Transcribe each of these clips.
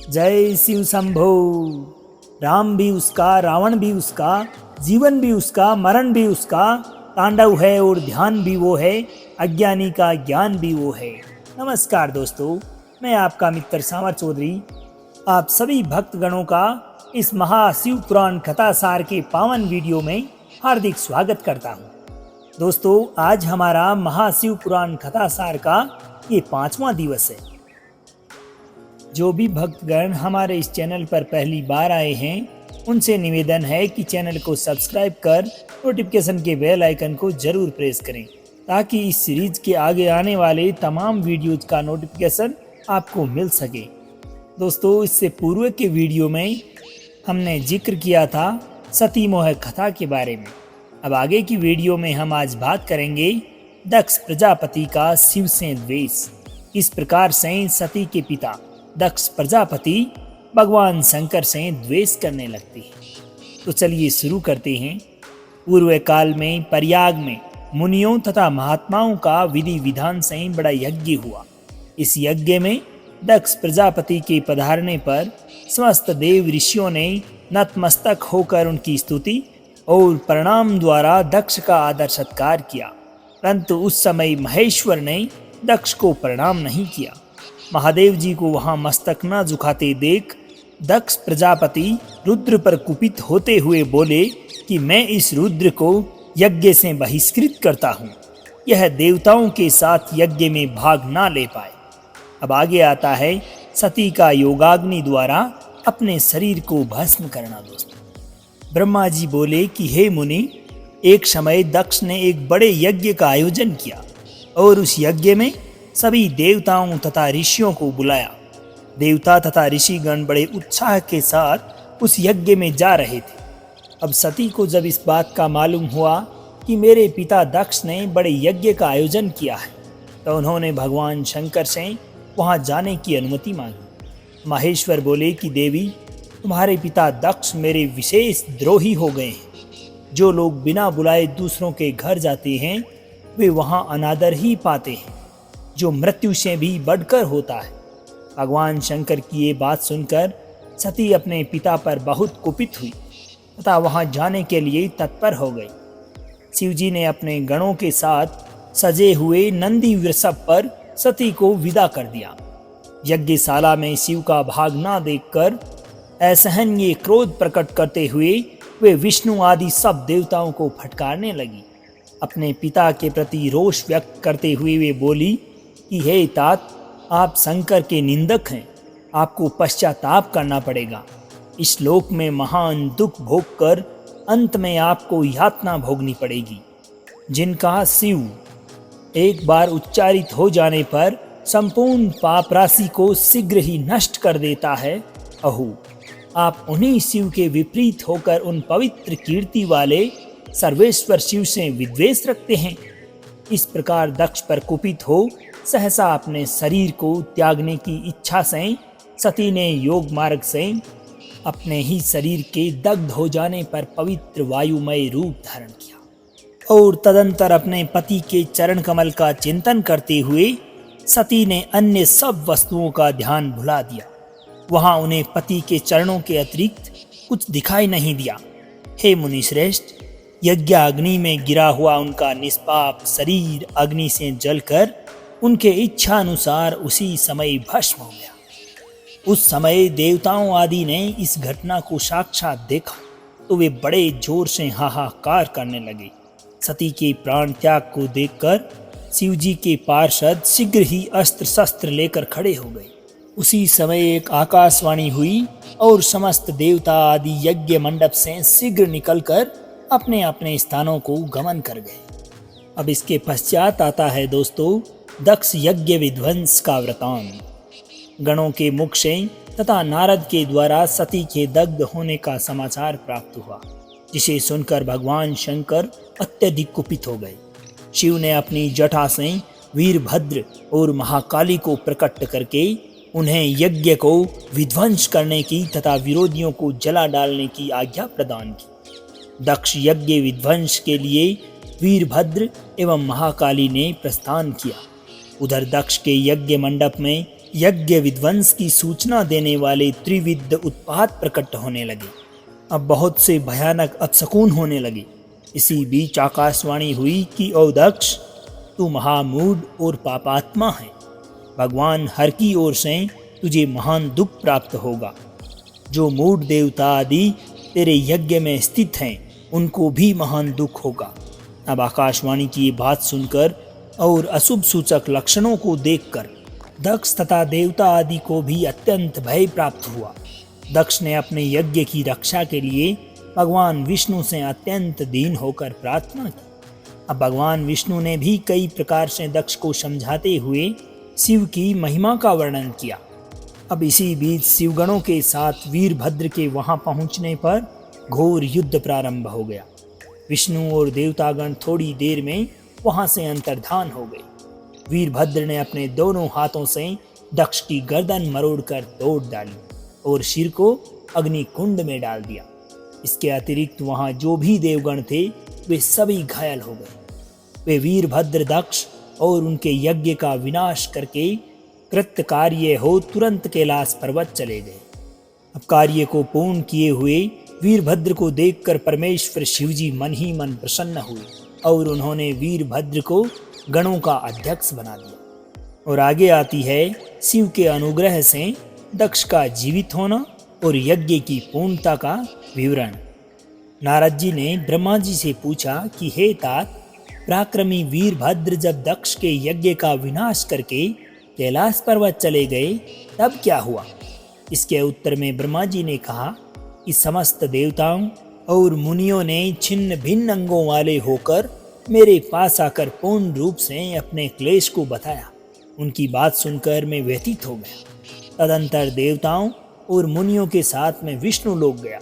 जय शिव शंभो। राम भी उसका, रावण भी उसका, जीवन भी उसका, मरण भी उसका, तांडव है और ध्यान भी वो है, अज्ञानी का ज्ञान भी वो है। नमस्कार दोस्तों, मैं आपका मित्र सामर चौधरी आप सभी भक्तगणों का इस महाशिव पुराण कथा सार के पावन वीडियो में हार्दिक स्वागत करता हूँ। दोस्तों, आज हमारा महाशिव पुराण कथा सार का ये 5वां दिवस है। जो भी भक्तगण हमारे इस चैनल पर पहली बार आए हैं, उनसे निवेदन है कि चैनल को सब्सक्राइब कर नोटिफिकेशन के बेल आइकन को जरूर प्रेस करें, ताकि इस सीरीज के आगे आने वाले तमाम वीडियोज का नोटिफिकेशन आपको मिल सके। दोस्तों, इससे पूर्व के वीडियो में हमने जिक्र किया था सती मोह कथा के बारे में। अब आगे की वीडियो में हम आज बात करेंगे दक्ष प्रजापति का शिव से द्वेष। इस प्रकार से सती के पिता दक्ष प्रजापति भगवान शंकर से द्वेष करने लगते हैं। तो चलिए शुरू करते हैं। पूर्व काल में प्रयाग में मुनियों तथा महात्माओं का विधि विधान से बड़ा यज्ञ हुआ। इस यज्ञ में दक्ष प्रजापति के पधारने पर समस्त देव ऋषियों ने नतमस्तक होकर उनकी स्तुति और प्रणाम द्वारा दक्ष का आदर सत्कार किया, परंतु उस समय महेश्वर ने दक्ष को प्रणाम नहीं किया। महादेव जी को वहां मस्तक न झुकाते देख दक्ष प्रजापति रुद्र पर कुपित होते हुए बोले कि मैं इस रुद्र को यज्ञ से बहिष्कृत करता हूँ, यह देवताओं के साथ यज्ञ में भाग ना ले पाए। अब आगे आता है सती का योगाग्नि द्वारा अपने शरीर को भस्म करना। दोस्तों, ब्रह्मा जी बोले कि हे मुनि, एक समय दक्ष ने एक बड़े यज्ञ का आयोजन किया और उस यज्ञ में सभी देवताओं तथा ऋषियों को बुलाया। देवता तथा ऋषिगण बड़े उत्साह के साथ उस यज्ञ में जा रहे थे। अब सती को जब इस बात का मालूम हुआ कि मेरे पिता दक्ष ने बड़े यज्ञ का आयोजन किया है, तो उन्होंने भगवान शंकर से वहां जाने की अनुमति मांगी। महेश्वर बोले कि देवी, तुम्हारे पिता दक्ष मेरे विशेष द्रोही हो गए हैं। जो लोग बिना बुलाए दूसरों के घर जाते हैं, वे वहां अनादर ही पाते हैं, जो मृत्यु से भी बढ़कर होता है। भगवान शंकर की ये बात सुनकर सती अपने पिता पर बहुत कुपित हुई तथा वहां जाने के लिए तत्पर हो गई। शिवजी ने अपने गणों के साथ सजे हुए नंदी वृषभ पर सती को विदा कर दिया। यज्ञशाला में शिव का भाग ना देखकर असहनीय क्रोध प्रकट करते हुए वे विष्णु आदि सब देवताओं को फटकारने लगी। अपने पिता के प्रति रोष व्यक्त करते हुए वे बोली कि हे तात, आप शंकर के निंदक हैं, आपको पश्चाताप करना पड़ेगा। इस लोक में महान दुख भोग कर अंत में आपको यातना भोगनी पड़ेगी। जिनका शिव एक बार उच्चारित हो जाने पर संपूर्ण पाप राशि को शीघ्र ही नष्ट कर देता है, अहो, आप उन्हीं शिव के विपरीत होकर उन पवित्र कीर्ति वाले सर्वेश्वर शिव से विद्वेष रखते हैं। इस प्रकार दक्ष पर कुपित हो सहसा अपने शरीर को त्यागने की इच्छा से सती ने योग मार्ग से अपने ही शरीर के दग्ध हो जाने पर पवित्र वायुमय रूप धारण किया और तदंतर अपने पति के चरण कमल का चिंतन करते हुए सती ने अन्य सब वस्तुओं का ध्यान भुला दिया। वहां उन्हें पति के चरणों के अतिरिक्त कुछ दिखाई नहीं दिया। हे मुनिश्रेष्ठ, यज्ञ अग्नि में गिरा हुआ उनका निष्पाप शरीर अग्नि से जलकर उनके इच्छा अनुसार उसी समय भस्म हो गया। उस समय देवताओं आदि ने इस घटना को साक्षात देखा तो वे बड़े जोर से हाहाकार करने लगे। सती के प्राण त्याग को देखकर शिवजी के पार्षद शीघ्र ही अस्त्र शस्त्र लेकर खड़े हो गए। उसी समय एक आकाशवाणी हुई और समस्त देवता आदि यज्ञ मंडप से शीघ्र निकलकर अपने अपने स्थानों को गमन कर गए। अब इसके पश्चात आता है दोस्तों दक्ष यज्ञ विध्वंस का वृतांत। गणों के मुख से तथा नारद के द्वारा सती के दग्ध होने का समाचार प्राप्त हुआ, जिसे सुनकर भगवान शंकर अत्यधिक कुपित हो गए। शिव ने अपनी जटा से वीरभद्र और महाकाली को प्रकट करके उन्हें यज्ञ को विध्वंस करने की तथा विरोधियों को जला डालने की आज्ञा प्रदान की। दक्ष यज्ञ विध्वंस के लिए वीरभद्र एवं महाकाली ने प्रस्थान किया। उधर दक्ष के यज्ञ मंडप में यज्ञ विध्वंस की सूचना देने वाले त्रिविध उत्पात प्रकट होने लगे। अब बहुत से भयानक अपशकुन होने लगे। इसी बीच आकाशवाणी हुई कि ओ दक्ष, तू महामूढ़ और पापात्मा है। भगवान हर की ओर से तुझे महान दुख प्राप्त होगा। जो मूढ़ देवता आदि तेरे यज्ञ में स्थित हैं, उनको भी महान दुख होगा। अब आकाशवाणी की ये बात सुनकर और अशुभ सूचक लक्षणों को देखकर दक्ष तथा देवता आदि को भी अत्यंत भय प्राप्त हुआ। दक्ष ने अपने यज्ञ की रक्षा के लिए भगवान विष्णु से अत्यंत दीन होकर प्रार्थना की। अब भगवान विष्णु ने भी कई प्रकार से दक्ष को समझाते हुए शिव की महिमा का वर्णन किया। अब इसी बीच शिवगणों के साथ वीरभद्र के वहां पहुंचने पर घोर युद्ध प्रारंभ हो गया। विष्णु और देवतागण थोड़ी देर में वहां से अंतर्धान हो गए। वीरभद्र ने अपने दोनों हाथों से दक्ष की गर्दन मरोड़कर तोड़ डाली और सिर को अग्नि कुंड में डाल दिया। इसके अतिरिक्त वहां जो भी देवगण थे वे सभी घायल हो गए। वे वीरभद्र, दक्ष और उनके यज्ञ का विनाश करके कृत कार्य हो तुरंत कैलाश पर्वत चले गए। अब कार्य को पूर्ण किए हुए वीरभद्र को देखकर परमेश्वर शिवजी मन ही मन प्रसन्न हुए और उन्होंने वीरभद्र को गणों का अध्यक्ष बना दिया। और आगे आती है शिव के अनुग्रह से दक्ष का जीवित होना और यज्ञ की पूर्णता का विवरण। नारद जी ने ब्रह्मा जी से पूछा कि हे तात, पराक्रमी वीरभद्र जब दक्ष के यज्ञ का विनाश करके कैलाश पर्वत चले गए तब क्या हुआ? इसके उत्तर में ब्रह्मा जी ने कहा कि समस्त देवताओं और मुनियों ने छिन्न भिन्न अंगों वाले होकर मेरे पास आकर पूर्ण रूप से अपने क्लेश को बताया। उनकी बात सुनकर मैं व्यथित हो गया। तदंतर देवताओं और मुनियों के साथ मैं विष्णु लोक गया।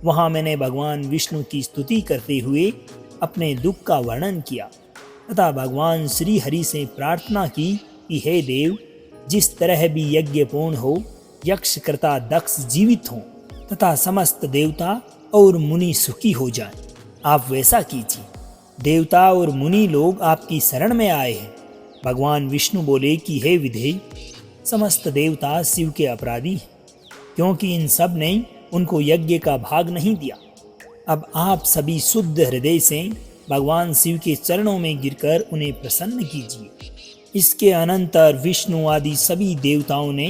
वहां मैंने भगवान विष्णु की स्तुति करते हुए अपने दुख का वर्णन किया तथा भगवान श्री हरि से प्रार्थना की कि हे देव, जिस तरह भी यज्ञ पूर्ण हो, यक्षकर्ता दक्ष जीवित हो तथा समस्त देवता और मुनि सुखी हो जाएं, आप वैसा कीजिए। देवता और मुनि लोग आपकी शरण में आए हैं। भगवान विष्णु बोले कि हे विधेय, समस्त देवता शिव के अपराधी हैं, क्योंकि इन सब ने उनको यज्ञ का भाग नहीं दिया। अब आप सभी शुद्ध हृदय से भगवान शिव के चरणों में गिरकर उन्हें प्रसन्न कीजिए। इसके अनंतर विष्णु आदि सभी देवताओं ने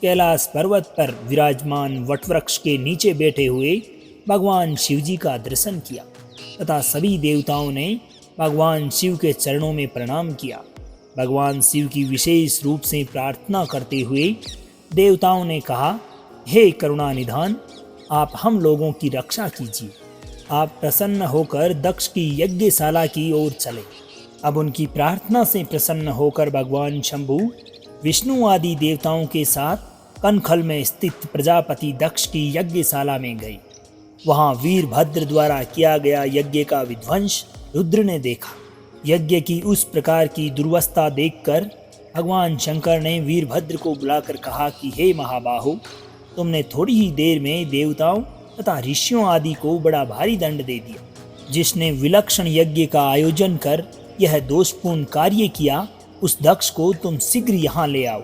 कैलाश पर्वत पर विराजमान वटवृक्ष के नीचे बैठे हुए भगवान शिव जी का दर्शन किया तथा सभी देवताओं ने भगवान शिव के चरणों में प्रणाम किया। भगवान शिव की विशेष रूप से प्रार्थना करते हुए देवताओं ने कहा, हे करुणा निधान, आप हम लोगों की रक्षा कीजिए। आप प्रसन्न होकर दक्ष की यज्ञशाला की ओर चले। अब उनकी प्रार्थना से प्रसन्न होकर भगवान शंभु विष्णु आदि देवताओं के साथ कनखल में स्थित प्रजापति दक्ष की यज्ञशाला में गए। वहां वीरभद्र द्वारा किया गया यज्ञ का विध्वंस रुद्र ने देखा। यज्ञ की उस प्रकार की दुर्वस्था देखकर भगवान शंकर ने वीरभद्र को बुलाकर कहा कि हे महाबाहो, तुमने थोड़ी ही देर में देवताओं तथा ऋषियों आदि को बड़ा भारी दंड दे दिया। जिसने विलक्षण यज्ञ का आयोजन कर यह दोषपूर्ण कार्य किया, उस दक्ष को तुम शीघ्र यहाँ ले आओ।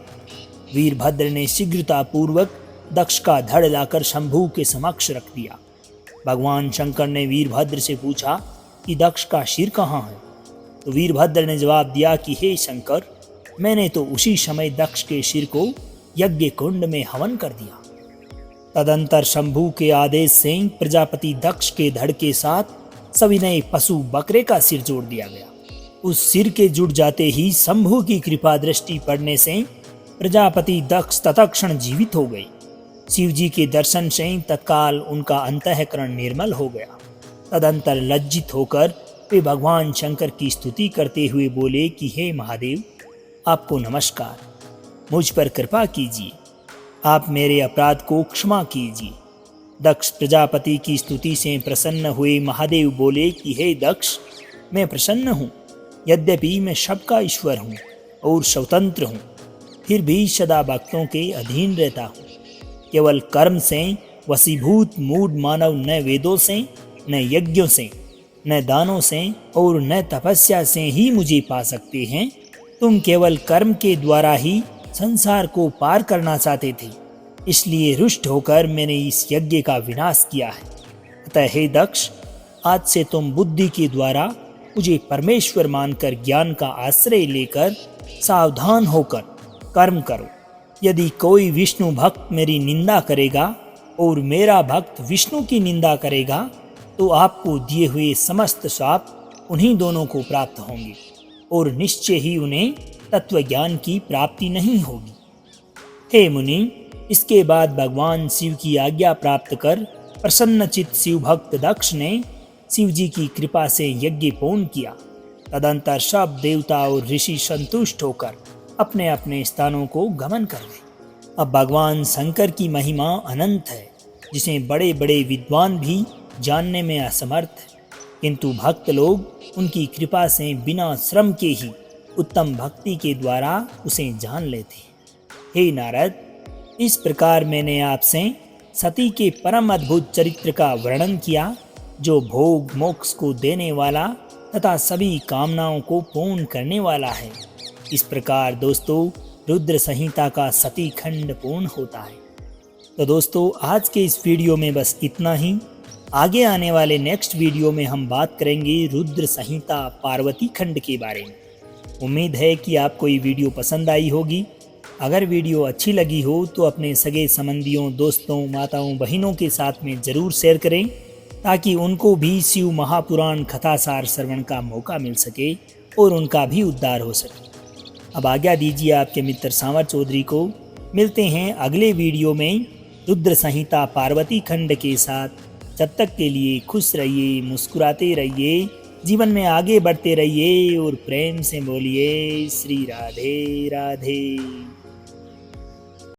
वीरभद्र ने शीघ्रता पूर्वक दक्ष का धड़ लाकर शंभु के समक्ष रख दिया। भगवान शंकर ने वीरभद्र से पूछा कि दक्ष का सिर कहाँ है? तो वीरभद्र ने जवाब दिया कि हे शंकर, मैंने तो उसी समय दक्ष के सिर को यज्ञ कुंड में हवन कर दिया। तदंतर शंभु के आदेश से प्रजापति दक्ष के धड़ के साथ सविनय पशु बकरे का सिर जोड़ दिया गया। उस सिर के जुड़ जाते ही शंभु की कृपा दृष्टि पड़ने से प्रजापति दक्ष तत्क्षण जीवित हो गए। शिव जी के दर्शन से तत्काल उनका अंतःकरण निर्मल हो गया। तदंतर लज्जित होकर वे भगवान शंकर की स्तुति करते हुए बोले कि हे महादेव, आपको नमस्कार, मुझ पर कृपा कीजिए, आप मेरे अपराध को क्षमा कीजिए। दक्ष प्रजापति की स्तुति से प्रसन्न हुए महादेव बोले कि हे दक्ष, मैं प्रसन्न हूँ। यद्यपि मैं सबका ईश्वर हूँ और स्वतंत्र हूँ, फिर भी सदा भक्तों के अधीन रहता हूँ। केवल कर्म से वशीभूत मूढ़ मानव न वेदों से, न यज्ञों से, न दानों से और न तपस्या से ही मुझे पा सकते हैं। तुम केवल कर्म के द्वारा ही संसार को पार करना चाहते थे, इसलिए रुष्ट होकर मैंने इस यज्ञ का विनाश किया है। अतः हे दक्ष, आज से तुम बुद्धि के द्वारा मुझे परमेश्वर मानकर ज्ञान का आश्रय लेकर सावधान होकर कर्म करो। यदि कोई विष्णु भक्त मेरी निंदा करेगा और मेरा भक्त विष्णु की निंदा करेगा तो आपको दिए हुए समस्त श्राप उन्हीं दोनों को प्राप्त होंगे और निश्चय ही उन्हें तत्व ज्ञान की प्राप्ति नहीं होगी। हे मुनि, इसके बाद भगवान शिव की आज्ञा प्राप्त कर प्रसन्नचित्त शिव भक्त दक्ष ने शिव जी की कृपा से यज्ञ पूर्ण किया। तदंतर सब देवता और ऋषि संतुष्ट होकर अपने अपने स्थानों को गमन कर गए। अब भगवान शंकर की महिमा अनंत है, जिसे बड़े बड़े विद्वान भी जानने में असमर्थ है, किंतु भक्त लोग उनकी कृपा से बिना श्रम के ही उत्तम भक्ति के द्वारा उसे जान लेते हैं। हे नारद, इस प्रकार मैंने आपसे सती के परम अद्भुत चरित्र का वर्णन किया, जो भोग मोक्ष को देने वाला तथा सभी कामनाओं को पूर्ण करने वाला है। इस प्रकार दोस्तों, रुद्र संहिता का सती खंड पूर्ण होता है। तो दोस्तों, आज के इस वीडियो में बस इतना ही। आगे आने वाले नेक्स्ट वीडियो में हम बात करेंगे रुद्र संहिता पार्वती खंड के बारे में। उम्मीद है कि आपको ये वीडियो पसंद आई होगी। अगर वीडियो अच्छी लगी हो तो अपने सगे संबंधियों, दोस्तों, माताओं, बहनों के साथ में ज़रूर शेयर करें, ताकि उनको भी शिव महापुराण कथासार श्रवण का मौका मिल सके और उनका भी उद्धार हो सके। अब आज्ञा दीजिए आपके मित्र सांवर चौधरी को। मिलते हैं अगले वीडियो में रुद्र संहिता पार्वती खंड के साथ। जब तक के लिए खुश रहिए, मुस्कुराते रहिए, जीवन में आगे बढ़ते रहिए और प्रेम से बोलिए श्री राधे राधे।